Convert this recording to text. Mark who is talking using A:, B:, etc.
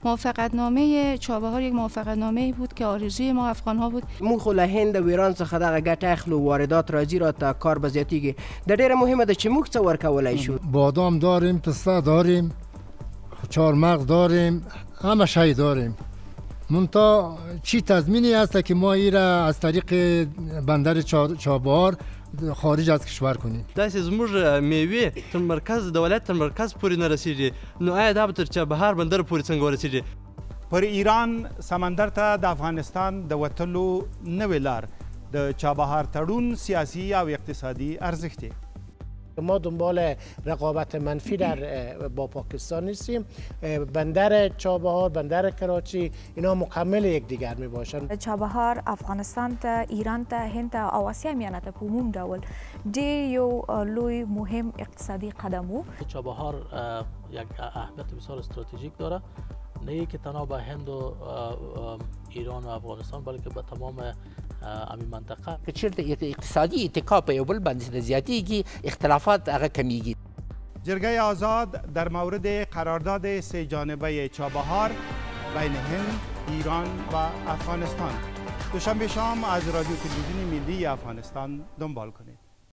A: موافقتنامه چابهار یک موافقتنامه بود که آرزوی ما افغان ها بود.
B: مو خو له هند و ایران څخه دغه ګټه اخلو، واردات راځي راته، کار به زیاتیږي. د ډیره مهمه ده چې موږ څه ورکولای شو.
C: بادام داریم، پسته داریم، چهارمغز داریم، همه شی داریم. منتها چی تضمینی است که ما این را از طریق بندر چابهار خارج از کشور کنیم؟
D: داسې زموږ میوې تر مرکز د ولایت تر مرکز پورې نه رسیږي، نو آیا دا به تر چابهار بندر پورې څنګه ورسیږي؟
E: پر ایران سمندر ته د افغانستان د وتلو نوې لار د چابهار تړون سیاسی او اقتصادي ارزښت دی.
F: ما دنبال رقابت منفی با پاکستان نیستیم. بندر چابهار، بندر کراچی، اینا مکمل یکدیگر می باشند.
G: چابهار افغانستان ته، ایران ته، هند ته او آسیا میانه ته په عموم ډول ډیر یو لوی مهم اقتصادی قدم و.
H: چابهار یک اهمیت بسیار استراتژیک داره، نه که تنها به هند و ایران و افغانستان بلکه به تمام امی منطقه.
I: که چیرته اقتصادی اتکا په یو بل باندې زیاتیږي، اختلافات هغه کمیږي.
E: جرگه آزاد در مورد قرارداد سه جانبه چابهار بین هند، ایران و افغانستان دوشنبه شام از رادیو تلویزیون ملی افغانستان دنبال کنید.